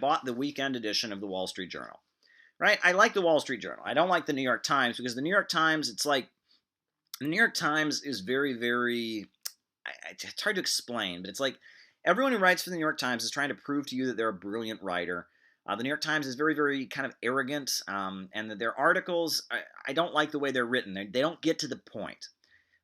bought the weekend edition of the Wall Street Journal, right? I like the Wall Street Journal. I don't like the New York Times because the New York Times, it's like, the New York Times is very, very, it's hard to explain, but it's like everyone who writes for the New York Times is trying to prove to you that they're a brilliant writer. The New York Times is very, very kind of arrogant, and that their articles, I don't like the way they're written. They don't get to the point.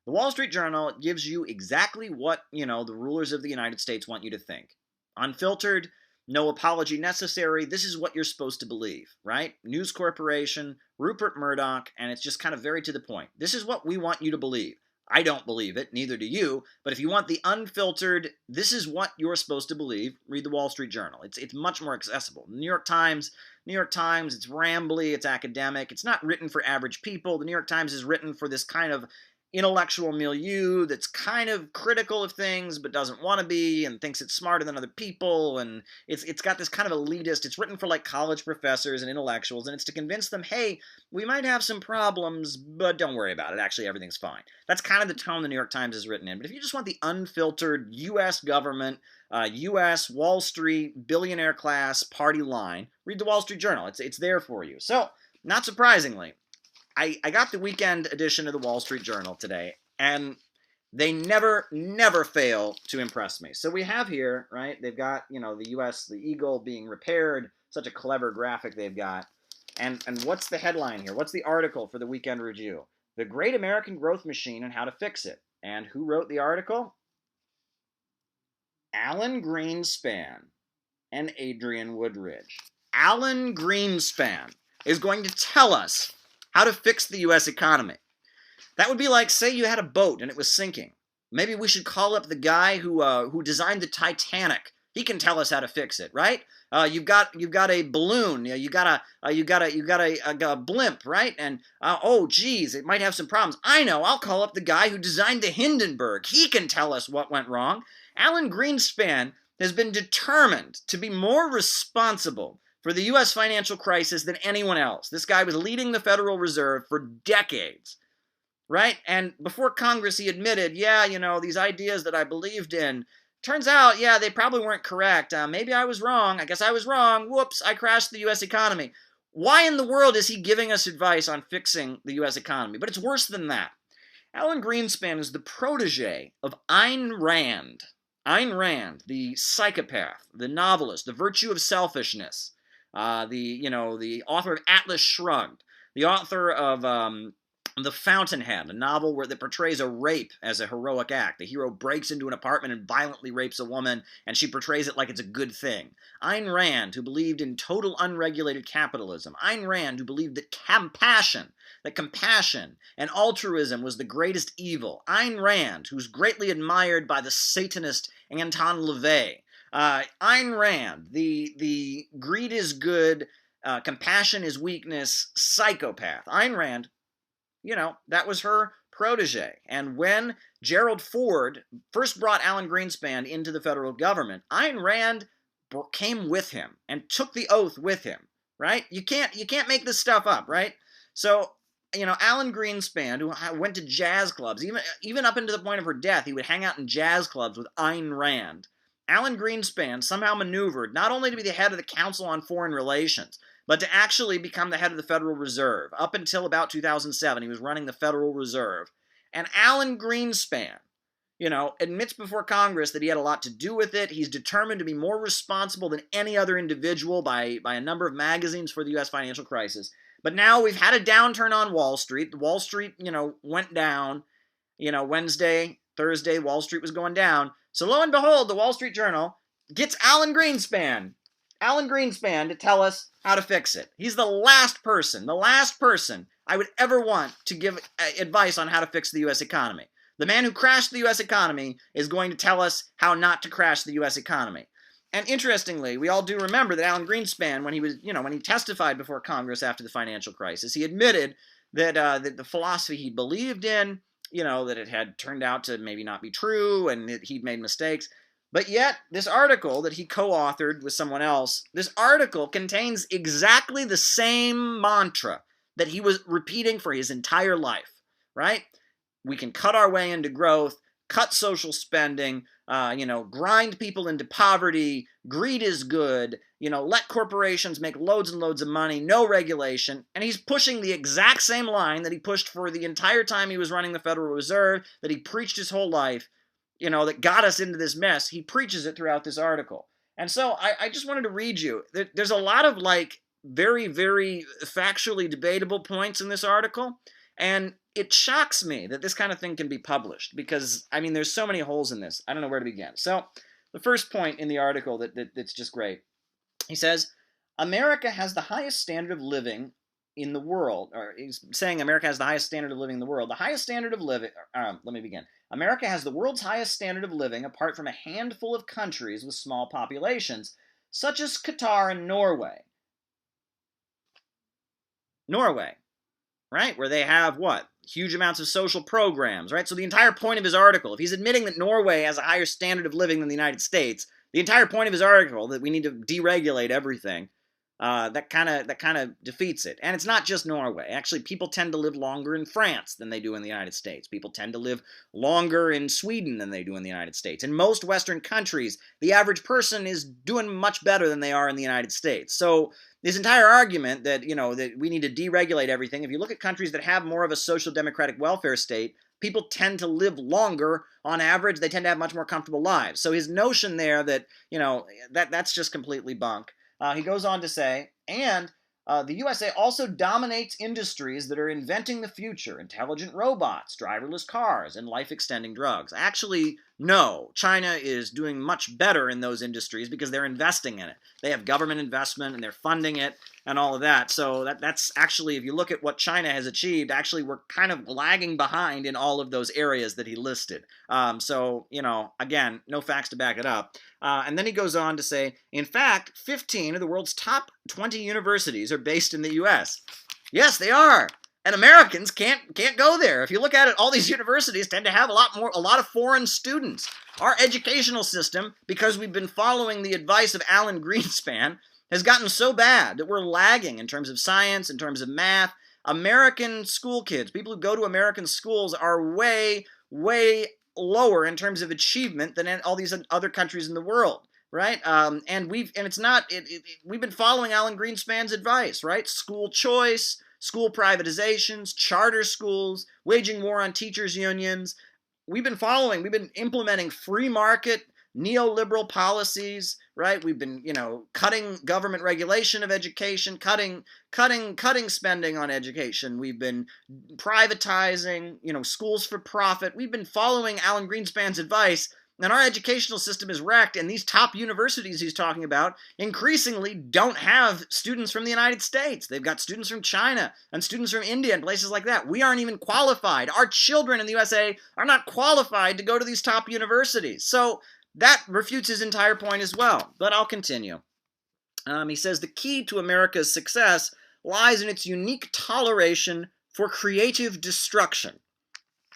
The Wall Street Journal gives you exactly what, the rulers of the United States want you to think. Unfiltered, no apology necessary. This is what you're supposed to believe, right? News Corporation, Rupert Murdoch, and it's just kind of very to the point. This is what we want you to believe. I don't believe it, neither do you, but if you want the unfiltered, this is what you're supposed to believe, read the Wall Street Journal. It's much more accessible. The New York Times, it's rambly, it's academic, it's not written for average people. The New York Times is written for this kind of intellectual milieu that's kind of critical of things but doesn't want to be and thinks it's smarter than other people, and it's got this kind of elitist, it's written for like college professors and intellectuals, and it's to convince them, hey, we might have some problems, but don't worry about it, actually everything's fine. That's kind of the tone the New York Times is written in. But if you just want the unfiltered U.S. government, U.S. Wall Street billionaire class party line, read the Wall Street Journal. It's there for you. So, not surprisingly, I got the weekend edition of the Wall Street Journal today, and they never fail to impress me. So we have here, right, they've got, the U.S., the Eagle being repaired, such a clever graphic they've got. And what's the headline here? What's the article for the Weekend Review? The Great American Growth Machine and How to Fix It. And who wrote the article? Alan Greenspan and Adrian Woodridge. Alan Greenspan is going to tell us how to fix the U.S. economy. That would be like, say you had a boat and it was sinking. Maybe we should call up the guy who designed the Titanic. He can tell us how to fix it, right? You've got a balloon. You got a blimp, right? And oh, geez, it might have some problems. I know. I'll call up the guy who designed the Hindenburg. He can tell us what went wrong. Alan Greenspan has been determined to be more responsible for the U.S. financial crisis than anyone else. This guy was leading the Federal Reserve for decades, right? And before Congress, he admitted, yeah, these ideas that I believed in, turns out, yeah, they probably weren't correct. Maybe I was wrong. I guess I was wrong. Whoops, I crashed the U.S. economy. Why in the world is he giving us advice on fixing the U.S. economy? But it's worse than that. Alan Greenspan is the protege of Ayn Rand. Ayn Rand, the psychopath, the novelist, The Virtue of Selfishness, the author of Atlas Shrugged, the author of The Fountainhead, a novel that portrays a rape as a heroic act. The hero breaks into an apartment and violently rapes a woman, and she portrays it like it's a good thing. Ayn Rand, who believed in total unregulated capitalism. Ayn Rand, who believed that compassion and altruism was the greatest evil. Ayn Rand, who's greatly admired by the Satanist Anton LaVey. Ayn Rand, the greed is good, compassion is weakness, psychopath. Ayn Rand, that was her protege. And when Gerald Ford first brought Alan Greenspan into the federal government, Ayn Rand came with him and took the oath with him, right? You can't make this stuff up, right? So, Alan Greenspan, who went to jazz clubs, even up into the point of her death, he would hang out in jazz clubs with Ayn Rand. Alan Greenspan somehow maneuvered not only to be the head of the Council on Foreign Relations, but to actually become the head of the Federal Reserve. Up until about 2007, he was running the Federal Reserve. And Alan Greenspan, admits before Congress that he had a lot to do with it. He's determined to be more responsible than any other individual by a number of magazines for the U.S. financial crisis. But now we've had a downturn on Wall Street. Wall Street, went down. Wednesday, Thursday, Wall Street was going down. So lo and behold, the Wall Street Journal gets Alan Greenspan to tell us how to fix it. He's the last person I would ever want to give advice on how to fix the U.S. economy. The man who crashed the U.S. economy is going to tell us how not to crash the U.S. economy. And interestingly, we all do remember that Alan Greenspan, when he testified before Congress after the financial crisis, he admitted that the philosophy he believed in, that it had turned out to maybe not be true and that he'd made mistakes. But yet, this article that he co-authored with someone else, this article contains exactly the same mantra that he was repeating for his entire life, right? We can cut our way into growth, cut social spending, grind people into poverty, greed is good, let corporations make loads and loads of money, no regulation, and he's pushing the exact same line that he pushed for the entire time he was running the Federal Reserve, that he preached his whole life, that got us into this mess. He preaches it throughout this article. And so I just wanted to read you. There's a lot of, very, very factually debatable points in this article, and it shocks me that this kind of thing can be published because, there's so many holes in this. I don't know where to begin. So the first point in the article that's just great. He says, America has the highest standard of living in the world, or he's saying America has the highest standard of living in the world. The highest standard of living, let me begin. America has the world's highest standard of living apart from a handful of countries with small populations, such as Qatar and Norway. Norway, right? Where they have what? Huge amounts of social programs, right? So the entire point of his article, if he's admitting that Norway has a higher standard of living than the United States, the entire point of his article, that we need to deregulate everything, that kind of defeats it. And it's not just Norway. Actually, people tend to live longer in France than they do in the United States. People tend to live longer in Sweden than they do in the United States. In most Western countries, the average person is doing much better than they are in the United States. So this entire argument that, that we need to deregulate everything, if you look at countries that have more of a social democratic welfare state, people tend to live longer on average. They tend to have much more comfortable lives. So his notion there that, that's just completely bunk. He goes on to say, and the USA also dominates industries that are inventing the future, intelligent robots, driverless cars, and life-extending drugs. Actually, no. China is doing much better in those industries because they're investing in it. They have government investment, and they're funding it, and all of that. So that's actually, if you look at what China has achieved, actually we're kind of lagging behind in all of those areas that he listed. So, again, no facts to back it up. And then he goes on to say, in fact, 15 of the world's top 20 universities are based in the U.S. Yes, they are. And Americans can't go there. If you look at it, all these universities tend to have a lot of foreign students. Our educational system, because we've been following the advice of Alan Greenspan, has gotten so bad that we're lagging in terms of science, in terms of math. American school kids, people who go to American schools, are way, way lower in terms of achievement than in all these other countries in the world, right? We've been following Alan Greenspan's advice, right? School choice, school privatizations, charter schools, waging war on teachers' unions. We've been implementing free market, neoliberal policies, right? We've been, cutting government regulation of education, cutting spending on education. We've been privatizing, schools for profit. We've been following Alan Greenspan's advice, and our educational system is wrecked, and these top universities he's talking about increasingly don't have students from the United States. They've got students from China and students from India and places like that. We aren't even qualified. Our children in the USA are not qualified to go to these top universities. So that refutes his entire point as well, but I'll continue. He says the key to America's success lies in its unique toleration for creative destruction.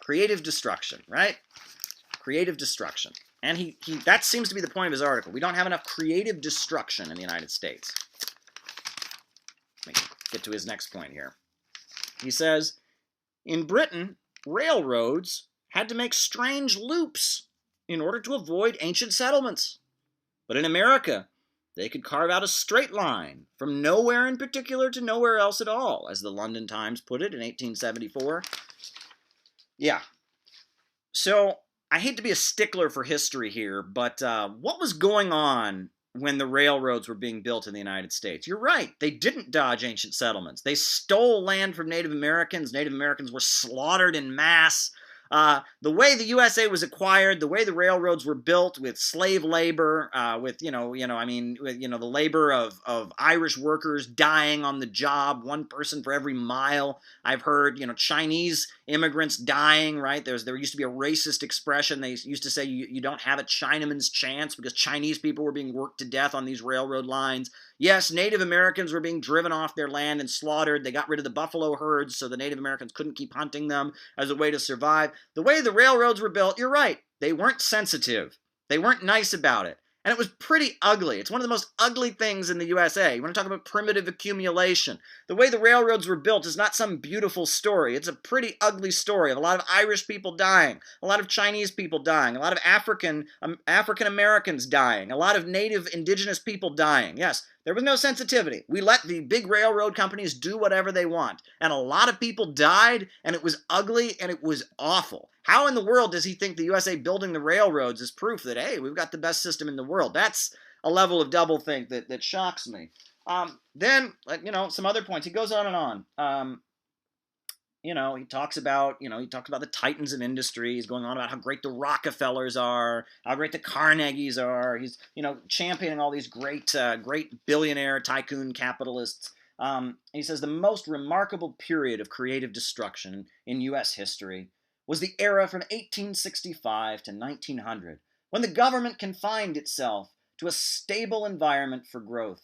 Creative destruction, right? Creative destruction. And that seems to be the point of his article. We don't have enough creative destruction in the United States. Let me get to his next point here. He says, in Britain, railroads had to make strange loops in order to avoid ancient settlements. But in America, they could carve out a straight line from nowhere in particular to nowhere else at all, as the London Times put it in 1874. Yeah. So, I hate to be a stickler for history here, but what was going on when the railroads were being built in the United States? You're right. They didn't dodge ancient settlements. They stole land from Native Americans. Native Americans were slaughtered in mass. The way the USA was acquired, the way the railroads were built with slave labor, with the labor of Irish workers dying on the job, one person for every mile. I've heard, Chinese immigrants dying, right? There used to be a racist expression. They used to say you don't have a Chinaman's chance because Chinese people were being worked to death on these railroad lines. Yes, Native Americans were being driven off their land and slaughtered. They got rid of the buffalo herds so the Native Americans couldn't keep hunting them as a way to survive. The way the railroads were built, you're right. They weren't sensitive. They weren't nice about it. And it was pretty ugly. It's one of the most ugly things in the USA. You want to talk about primitive accumulation. The way the railroads were built is not some beautiful story. It's a pretty ugly story of a lot of Irish people dying, a lot of Chinese people dying, a lot of African Americans dying, a lot of native indigenous people dying. Yes, There was no sensitivity. We let the big railroad companies do whatever they want. And a lot of people died, and it was ugly, and it was awful. How in the world does he think the USA building the railroads is proof that, hey, we've got the best system in the world? That's a level of doublethink that shocks me. Then, some other points. He goes on and on. He talks about the titans of industry. He's going on about how great the Rockefellers are, how great the Carnegies are. He's, championing all these great billionaire tycoon capitalists. He says the most remarkable period of creative destruction in U.S. history was the era from 1865 to 1900, when the government confined itself to a stable environment for growth.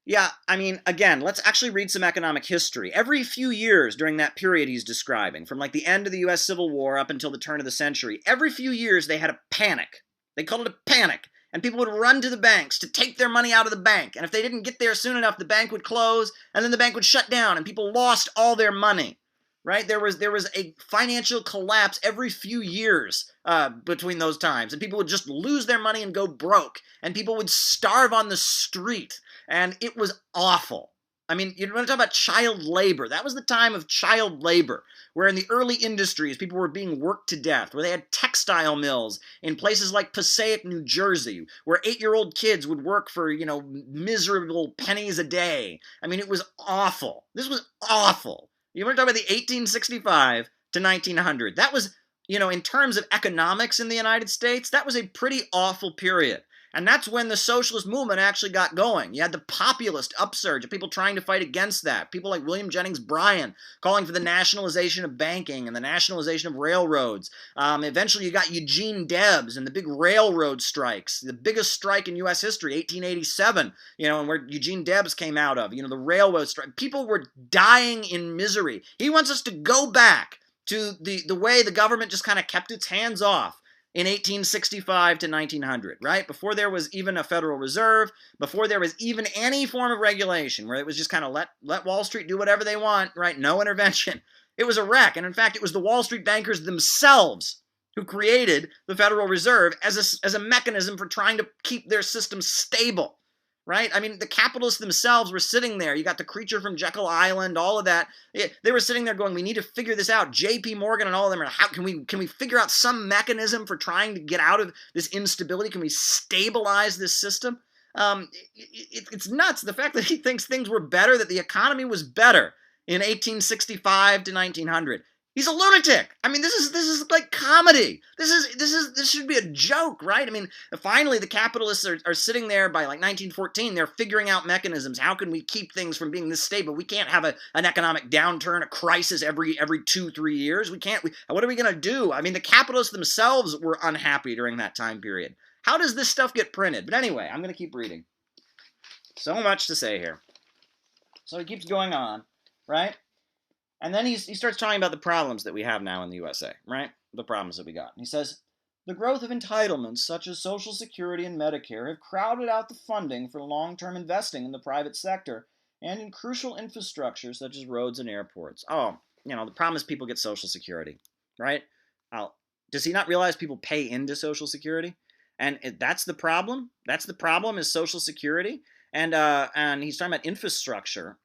Yeah, again, let's actually read some economic history. Every few years during that period he's describing, from like the end of the U.S. Civil War up until the turn of the century, every few years they had a panic. They called it a panic. And people would run to the banks to take their money out of the bank. And if they didn't get there soon enough, the bank would close, and then the bank would shut down, and people lost all their money. Right? There was a financial collapse every few years between those times. And people would just lose their money and go broke. And people would starve on the street. And it was awful. You want to talk about child labor. That was the time of child labor, where in the early industries, people were being worked to death, where they had textile mills in places like Passaic, New Jersey, where 8-year-old kids would work for, miserable pennies a day. It was awful. This was awful. You want to talk about the 1865 to 1900. That was, in terms of economics in the United States, that was a pretty awful period. And that's when the socialist movement actually got going. You had the populist upsurge of people trying to fight against that. People like William Jennings Bryan calling for the nationalization of banking and the nationalization of railroads. Eventually you got Eugene Debs and the big railroad strikes. The biggest strike in U.S. history, 1887, and where Eugene Debs came out of, the railroad strike. People were dying in misery. He wants us to go back to the way the government just kind of kept its hands off in 1865 to 1900, right? Before there was even a Federal Reserve, before there was even any form of regulation, where it was just kind of let Wall Street do whatever they want, right? No intervention. It was a wreck. And in fact, it was the Wall Street bankers themselves who created the Federal Reserve as a mechanism for trying to keep their system stable. Right? The capitalists themselves were sitting there. You got the creature from Jekyll Island, all of that. They were sitting there going, we need to figure this out. J.P. Morgan and all of them are, how can we figure out some mechanism for trying to get out of this instability? Can we stabilize this system? It's nuts. The fact that he thinks things were better, that the economy was better in 1865 to 1900. He's a lunatic. This is like comedy. This should be a joke, right? Finally the capitalists are sitting there by like 1914. They're figuring out mechanisms. How can we keep things from being this stable? We can't have an economic downturn, a crisis every 2-3 years. What are we going to do? The capitalists themselves were unhappy during that time period. How does this stuff get printed? But anyway, I'm going to keep reading. So much to say here. So he keeps going on, right? And then he starts talking about the problems that we have now in the USA, right? The problems that we got. He says, the growth of entitlements such as Social Security and Medicare have crowded out the funding for long-term investing in the private sector and in crucial infrastructure such as roads and airports. Oh, the problem is people get Social Security, right? Does he not realize people pay into Social Security? And that's the problem? That's the problem is Social Security? And he's talking about infrastructure.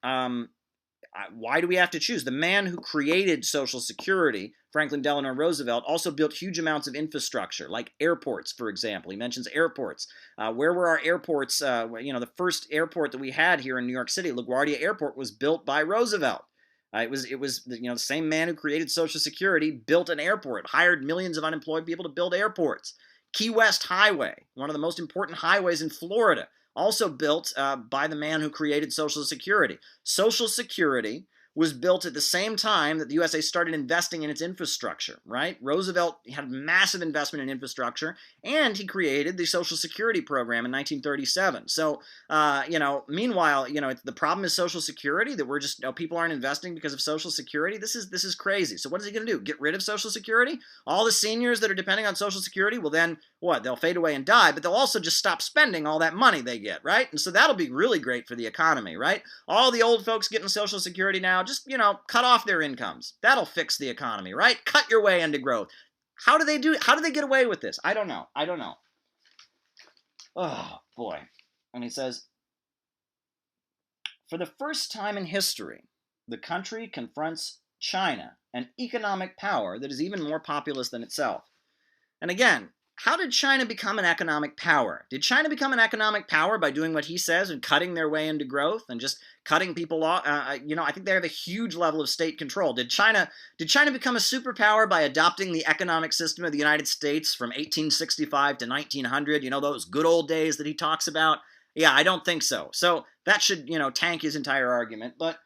Why do we have to choose? The man who created Social Security, Franklin Delano Roosevelt, also built huge amounts of infrastructure, like airports, for example. He mentions airports. Where were our airports? The first airport that we had here in New York City, LaGuardia Airport, was built by Roosevelt. It was the same man who created Social Security built an airport, hired millions of unemployed people to build airports. Key West Highway, one of the most important highways in Florida, also built by the man who created Social Security. Social Security was built at the same time that the USA started investing in its infrastructure, right? Roosevelt had massive investment in infrastructure, and he created the Social Security program in 1937. So, meanwhile, the problem is Social Security, that we're just, people aren't investing because of Social Security. This is crazy. So what is he going to do? Get rid of Social Security? All the seniors that are depending on Social Security will then, what? They'll fade away and die, but they'll also just stop spending all that money they get, right? And so that'll be really great for the economy, right? All the old folks getting Social Security now, just, cut off their incomes. That'll fix the economy, right? Cut your way into growth. How do they get away with this? I don't know. Oh, boy. And he says, for the first time in history, the country confronts China, an economic power that is even more populous than itself. And again, how did China become an economic power? Did China become an economic power by doing what he says and cutting their way into growth and just cutting people off? I think they have a huge level of state control. Did China become a superpower by adopting the economic system of the United States from 1865 to 1900? Those good old days that he talks about? Yeah, I don't think so. So that should, tank his entire argument. But,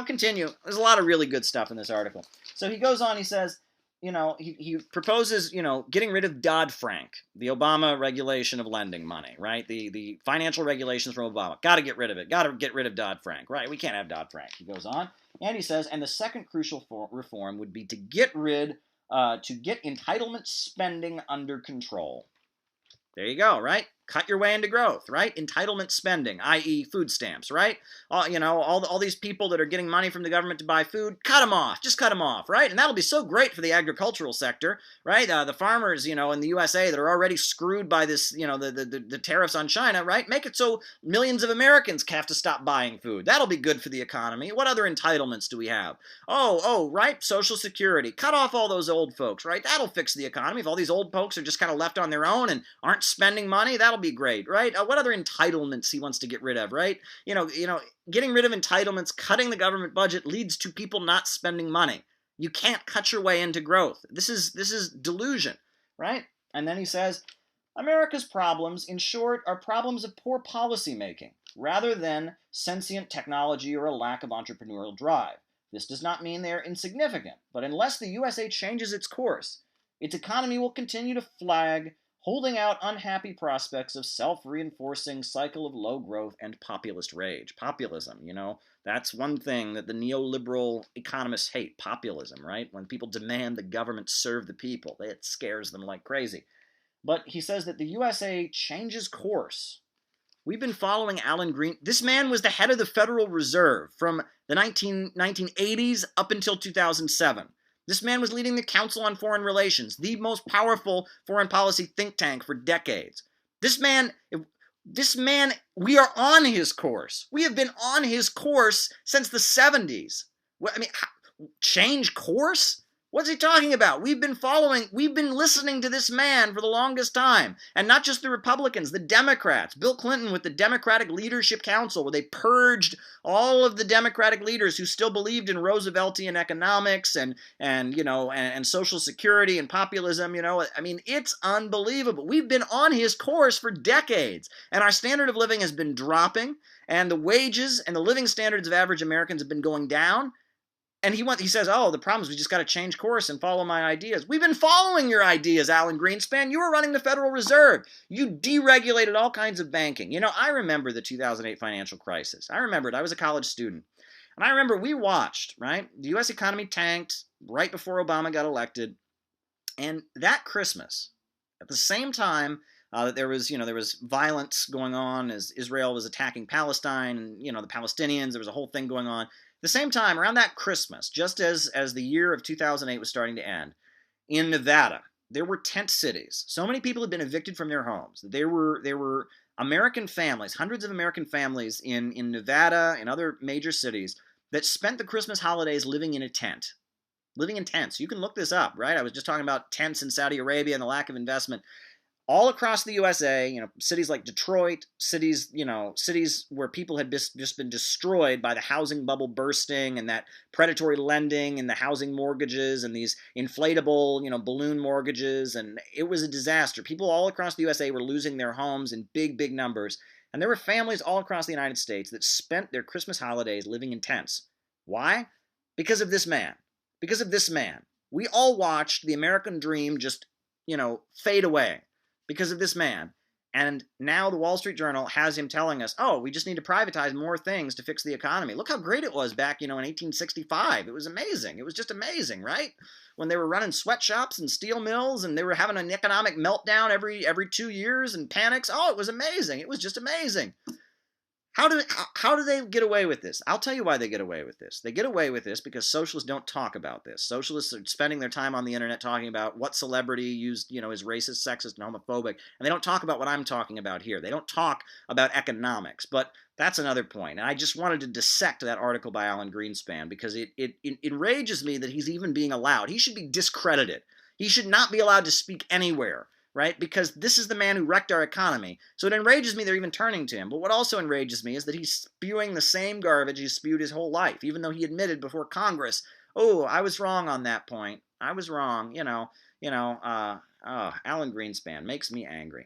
continue. There's a lot of really good stuff in this article. So he goes on, he says, he proposes, getting rid of Dodd-Frank, the Obama regulation of lending money, right? The financial regulations from Obama. Got to get rid of it. Got to get rid of Dodd-Frank, right? We can't have Dodd-Frank. He goes on, and he says, and the second crucial reform would be to get entitlement spending under control. There you go, right? Cut your way into growth, right? Entitlement spending, i.e. food stamps, right? All these people that are getting money from the government to buy food, cut them off. Just cut them off, right? And that'll be so great for the agricultural sector, right? The farmers, in the USA that are already screwed by this, the tariffs on China, right? Make it so millions of Americans have to stop buying food. That'll be good for the economy. What other entitlements do we have? Right? Social Security. Cut off all those old folks, right? That'll fix the economy. If all these old folks are just kind of left on their own and aren't spending money, that'll be great, right? What other entitlements he wants to get rid of, right? Getting rid of entitlements, cutting the government budget leads to people not spending money. You can't cut your way into growth. This is delusion, right? And then he says, America's problems, in short, are problems of poor policy making, rather than sentient technology or a lack of entrepreneurial drive. This does not mean they are insignificant, but unless the USA changes its course, its economy will continue to flag, holding out unhappy prospects of self-reinforcing cycle of low growth and populist rage. Populism, that's one thing that the neoliberal economists hate, populism, right? When people demand the government serve the people, it scares them like crazy. But he says that the USA changes course. We've been following Alan Green. This man was the head of the Federal Reserve from the 1980s up until 2007. This man was leading the Council on Foreign Relations, the most powerful foreign policy think tank for decades. This man, we are on his course. We have been on his course since the 70s. Change course? What's he talking about? We've been listening to this man for the longest time. And not just the Republicans, the Democrats. Bill Clinton with the Democratic Leadership Council, where they purged all of the Democratic leaders who still believed in Rooseveltian economics and Social Security and populism, it's unbelievable. We've been on his course for decades. And our standard of living has been dropping, and the wages and the living standards of average Americans have been going down. And he says, the problem is we just got to change course and follow my ideas. We've been following your ideas, Alan Greenspan. You were running the Federal Reserve. You deregulated all kinds of banking. I remember the 2008 financial crisis. I remember it. I was a college student. And I remember we watched, right? The U.S. economy tanked right before Obama got elected. And that Christmas, at the same time that there was violence going on as Israel was attacking Palestine and, the Palestinians, there was a whole thing going on. The same time, around that Christmas, just as the year of 2008 was starting to end, in Nevada, there were tent cities. So many people had been evicted from their homes. There were American families, hundreds of American families in Nevada and other major cities that spent the Christmas holidays living in a tent, living in tents. You can look this up, right? I was just talking about tents in Saudi Arabia and the lack of investment. All across the USA, cities like Detroit, cities where people had just been destroyed by the housing bubble bursting and that predatory lending and the housing mortgages and these inflatable, balloon mortgages, and it was a disaster. People all across the USA were losing their homes in big, big numbers, and there were families all across the United States that spent their Christmas holidays living in tents. Why? Because of this man. Because of this man. We all watched the American dream just, fade away. Because of this man. And now the Wall Street Journal has him telling us, we just need to privatize more things to fix the economy. Look how great it was back, in 1865. It was amazing. It was just amazing, right? When they were running sweatshops and steel mills and they were having an economic meltdown every 2 years and panics. It was amazing. It was just amazing. How do they get away with this? I'll tell you why they get away with this. They get away with this because socialists don't talk about this. Socialists are spending their time on the internet talking about what celebrity used, is racist, sexist, and homophobic, and they don't talk about what I'm talking about here. They don't talk about economics, but that's another point. And I just wanted to dissect that article by Alan Greenspan because it enrages me that he's even being allowed. He should be discredited. He should not be allowed to speak anywhere. Right? Because this is the man who wrecked our economy. So it enrages me they're even turning to him. But what also enrages me is that he's spewing the same garbage he's spewed his whole life, even though he admitted before Congress, oh, I was wrong on that point. I was wrong, Alan Greenspan makes me angry.